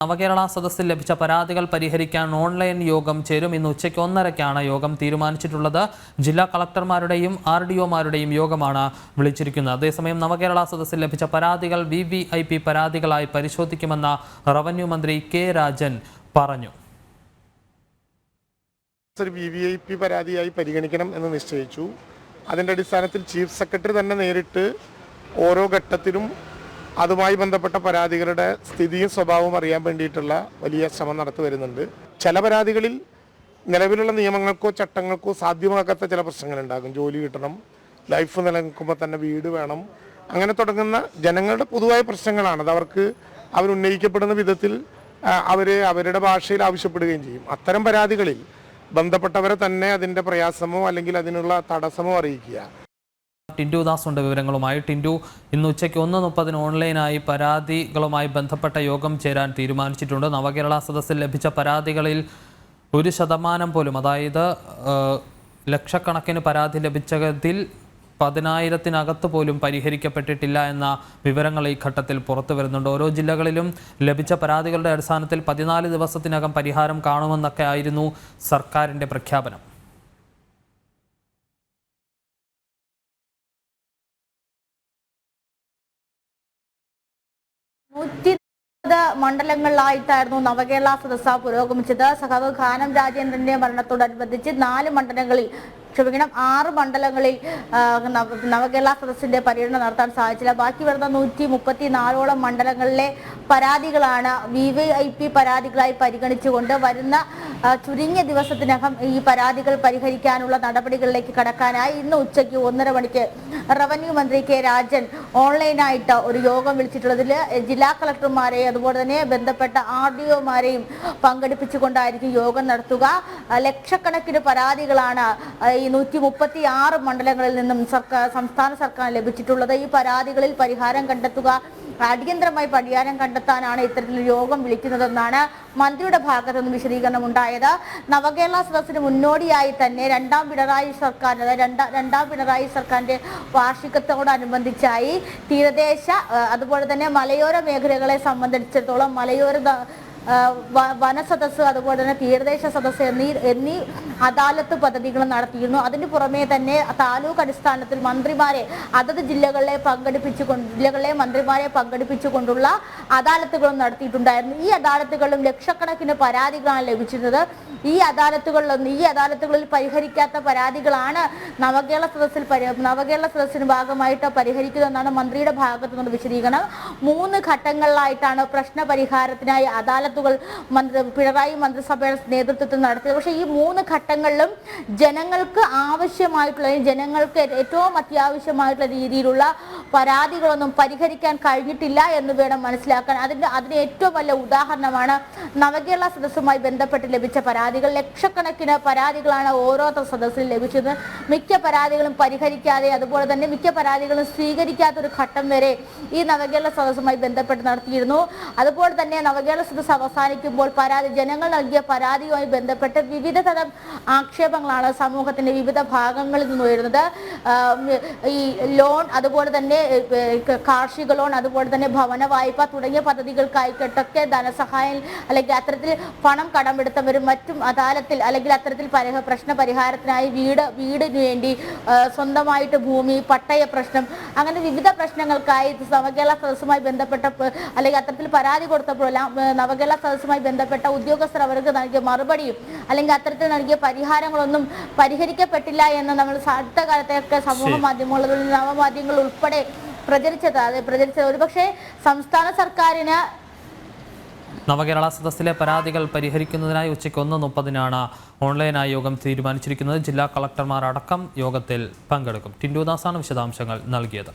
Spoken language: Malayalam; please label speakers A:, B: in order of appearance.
A: നവകേരള സദസ്സിൽ ലഭിച്ച പരാതികൾ പരിഹരിക്കാൻ ഓൺലൈൻ യോഗം ചേരും. ഇന്ന് ഉച്ചയ്ക്ക് 1:30-ക്കാണ് യോഗം തീരുമാനിച്ചിട്ടുള്ളത്. ജില്ലാ കളക്ടർമാരുടെയും RDOമാരുടെയും യോഗമാണ് വിളിച്ചിരിക്കുന്നത്. അതേസമയം നവകേരള സദസ്സിൽ ലഭിച്ച പരാതികൾ VVIP പരാതികളായി പരിശോധിക്കുമെന്ന് റവന്യൂ മന്ത്രി K. രാജൻ പറഞ്ഞു.
B: VVIP പരാതിയായി പരിഗണിക്കണം എന്ന് നിശ്ചയിച്ചു. അതിൻ്റെ അടിസ്ഥാനത്തിൽ ചീഫ് സെക്രട്ടറി തന്നെ നേരിട്ട് ഓരോ ഘട്ടത്തിലും അതുമായി ബന്ധപ്പെട്ട പരാതികളുടെ സ്ഥിതിയും സ്വഭാവവും അറിയാൻ വേണ്ടിയിട്ടുള്ള വലിയ ശ്രമം നടത്തി വരുന്നുണ്ട്. ചില പരാതികളിൽ നിലവിലുള്ള നിയമങ്ങൾക്കോ ചട്ടങ്ങൾക്കോ സാധ്യമാകാത്ത ചില പ്രശ്നങ്ങളുണ്ടാകും. ജോലി കിട്ടണം, ലൈഫ് നിലനിൽക്കുമ്പോൾ തന്നെ വീട് വേണം, അങ്ങനെ തുടങ്ങുന്ന ജനങ്ങളുടെ പൊതുവായ പ്രശ്നങ്ങളാണ്. അത് അവർക്ക് അവരുന്നയിക്കപ്പെടുന്ന വിധത്തിൽ അവരുടെ ഭാഷയിൽ ആവശ്യപ്പെടുകയും ചെയ്യും. അത്തരം പരാതികളിൽ ബന്ധപ്പെട്ടവരെ തന്നെ അതിൻ്റെ പ്രയാസമോ അല്ലെങ്കിൽ അതിനുള്ള തടസ്സമോ അറിയിക്കുക.
A: ടിൻഡു ദാസ് ഉണ്ട് വിവരങ്ങളുമായി. ടിൻഡു, ഇന്ന് ഉച്ചയ്ക്ക് 1:30 ഓൺലൈനായി പരാതികളുമായി ബന്ധപ്പെട്ട യോഗം ചേരാൻ തീരുമാനിച്ചിട്ടുണ്ട്. നവകേരള സദസ്സിൽ ലഭിച്ച പരാതികളിൽ 1% പോലും, അതായത് ലക്ഷക്കണക്കിന് പരാതി ലഭിച്ചതിൽ 10,000-നകത്ത് പോലും പരിഹരിക്കപ്പെട്ടിട്ടില്ല എന്ന വിവരങ്ങൾ ഈ ഘട്ടത്തിൽ പുറത്തു വരുന്നുണ്ട്. ഓരോ ജില്ലകളിലും ലഭിച്ച പരാതികളുടെ അടിസ്ഥാനത്തിൽ 14 ദിവസത്തിനകം പരിഹാരം കാണുമെന്നൊക്കെ ആയിരുന്നു സർക്കാരിൻ്റെ പ്രഖ്യാപനം.
C: മണ്ഡലങ്ങളിലായിട്ടായിരുന്നു നവകേരള സദസ്സ് പുരോഗമിച്ചത്. സഖാവ് കാനം രാജേന്ദ്രന്റെ മരണത്തോടനുബന്ധിച്ച് 6 മണ്ഡലങ്ങളിൽ നവകേരള സദസ്സിന്റെ പര്യടനം നടത്താൻ സാധിച്ചില്ല. ബാക്കി വരുന്ന 134ഓളം മണ്ഡലങ്ങളിലെ പരാതികളാണ് VVIP പരാതികളായി പരിഗണിച്ചുകൊണ്ട് വരുന്ന ചുരുങ്ങിയ ദിവസത്തിനകം ഈ പരാതികൾ പരിഹരിക്കാനുള്ള നടപടികളിലേക്ക് കടക്കാനായി ഇന്ന് ഉച്ചയ്ക്ക് 1:30 മണിക്ക് റവന്യൂ മന്ത്രി K. രാജൻ ഓൺലൈനായിട്ട് ഒരു യോഗം വിളിച്ചിട്ടുള്ളതിൽ ജില്ലാ കളക്ടർമാരെയും അതുപോലെ തന്നെ ബന്ധപ്പെട്ട RDOമാരെയും പങ്കെടുപ്പിച്ചുകൊണ്ടായിരിക്കും യോഗം നടത്തുക. ലക്ഷക്കണക്കിന് പരാതികളാണ് ഈ 136 മണ്ഡലങ്ങളിൽ നിന്നും സംസ്ഥാന സർക്കാർ ലഭിച്ചിട്ടുള്ളത്. ഈ പരാതികളിൽ പരിഹാരം കണ്ടെത്തുക, അടിയന്തരമായി പരിഹാരം കണ്ടെത്താനാണ് ഇത്തരത്തിലൊരു യോഗം വിളിക്കുന്നതെന്നാണ് മന്ത്രിയുടെ ഭാഗത്തു നിന്ന് വിശദീകരണം ഉണ്ടായത്. നവകേരള സദസ്സിന് മുന്നോടിയായി തന്നെ രണ്ടാം പിണറായി സർക്കാരിന്റെ വാർഷികത്തോടനുബന്ധിച്ചായി തീരദേശ അതുപോലെ തന്നെ മലയോര മേഖലകളെ സംബന്ധിച്ചിടത്തോളം മലയോര വനസദസ്സ് അതുപോലെ തന്നെ തീരദേശ സദസ്സ് എന്നീ അദാലത്ത് പദ്ധതികൾ നടത്തിയിരുന്നു. അതിന് പുറമെ തന്നെ താലൂക്ക് അടിസ്ഥാനത്തിൽ മന്ത്രിമാരെ അതത് ജില്ലകളെ മന്ത്രിമാരെ പങ്കെടുപ്പിച്ചുകൊണ്ടുള്ള അദാലത്തുകളും നടത്തിയിട്ടുണ്ടായിരുന്നു. ഈ അദാലത്തുകളിലും ലക്ഷക്കണക്കിന് പരാതികളാണ് ലഭിച്ചിരുന്നത്. ഈ അദാലത്തുകളിൽ പരിഹരിക്കാത്ത പരാതികളാണ് നവകേരള സദസ്സിന് ഭാഗമായിട്ട് പരിഹരിക്കുന്നതെന്നാണ് മന്ത്രിയുടെ ഭാഗത്തു നിന്നുള്ള വിശദീകരണം. 3 ഘട്ടങ്ങളിലായിട്ടാണ് പ്രശ്ന പരിഹാരത്തിനായി അദാലത്തുകൾ പിണറായി മന്ത്രിസഭയുടെ നേതൃത്വത്തിൽ നടത്തിയത്. പക്ഷേ ഈ 3 ഘട്ടങ്ങളിലും ജനങ്ങൾക്ക് ഏറ്റവും അത്യാവശ്യമായിട്ടുള്ള രീതിയിലുള്ള പരാതികളൊന്നും പരിഹരിക്കാൻ കഴിഞ്ഞിട്ടില്ല എന്ന് വേണം മനസ്സിലാക്കാൻ. അതിന് ഏറ്റവും വലിയ ഉദാഹരണമാണ് നവകേരള സദസ്സുമായി ബന്ധപ്പെട്ട് ലഭിച്ച പരാതികൾ. ലക്ഷക്കണക്കിന് പരാതികളാണ് ഓരോ സദസ്സിൽ ലഭിച്ചത്. മിക്ക പരാതികളും പരിഹരിക്കാതെ അതുപോലെ തന്നെ മിക്ക പരാതികളും സ്വീകരിക്കാത്തൊരു ഘട്ടം വരെ ഈ നവകേരള സദസ്സുമായി ബന്ധപ്പെട്ട് നടത്തിയിരുന്നു. അതുപോലെ തന്നെ നവകേരള സദസ്സ് അവസാനിക്കുമ്പോൾ ജനങ്ങൾ നൽകിയ പരാതിയുമായി ബന്ധപ്പെട്ട് വിവിധ തരം ആക്ഷേപങ്ങളാണ് സമൂഹത്തിന്റെ വിവിധ ഭാഗങ്ങളിൽ നിന്ന് വരുന്നത്. ഈ ലോൺ, അതുപോലെ തന്നെ കാർഷിക ലോൺ, അതുപോലെ തന്നെ ഭവന വായ്പ തുടങ്ങിയ പദ്ധതികൾക്കായിട്ടൊക്കെ ധനസഹായം അല്ലെങ്കിൽ അത്തരത്തിൽ പണം കടമെടുത്തവരും മറ്റും അദാലത്തിൽ അല്ലെങ്കിൽ അത്തരത്തിൽ പ്രശ്ന പരിഹാരത്തിനായി വീടിന് വേണ്ടി സ്വന്തമായിട്ട് ഭൂമി, പട്ടയ പ്രശ്നം, അങ്ങനെ വിവിധ പ്രശ്നങ്ങൾക്കായി നവകേരള സദസ്സുമായി ബന്ധപ്പെട്ട അല്ലെങ്കിൽ അത്തരത്തിൽ പരാതി കൊടുത്തപ്പോഴെല്ലാം നവകേരള സദസ്സുമായി ബന്ധപ്പെട്ട ഉദ്യോഗസ്ഥർ അവർക്ക് നൽകിയ മറുപടിയും അല്ലെങ്കിൽ അത്തരത്തിൽ നൽകിയ പരിഹാരങ്ങളൊന്നും പരിഹരിക്കപ്പെട്ടില്ല എന്ന് നമ്മൾ അടുത്ത കാലത്തൊക്കെ സമൂഹ മാധ്യമങ്ങളിൽ നവമാധ്യമങ്ങൾ ഉൾപ്പെടെ പ്രചരിച്ചത് ഒരുപക്ഷെ സംസ്ഥാന സർക്കാരിന്
A: നവകേരള സദസ്സിലെ പരാതികൾ പരിഹരിക്കുന്നതിനായി ഉച്ചയ്ക്ക് 1:30 ഓൺലൈനായി യോഗം തീരുമാനിച്ചിരിക്കുന്നത്. ജില്ലാ കളക്ടർമാർ അടക്കം യോഗത്തിൽ പങ്കെടുക്കും. ടിൻഡു ദാസാണ് വിശദാംശങ്ങൾ നൽകിയത്.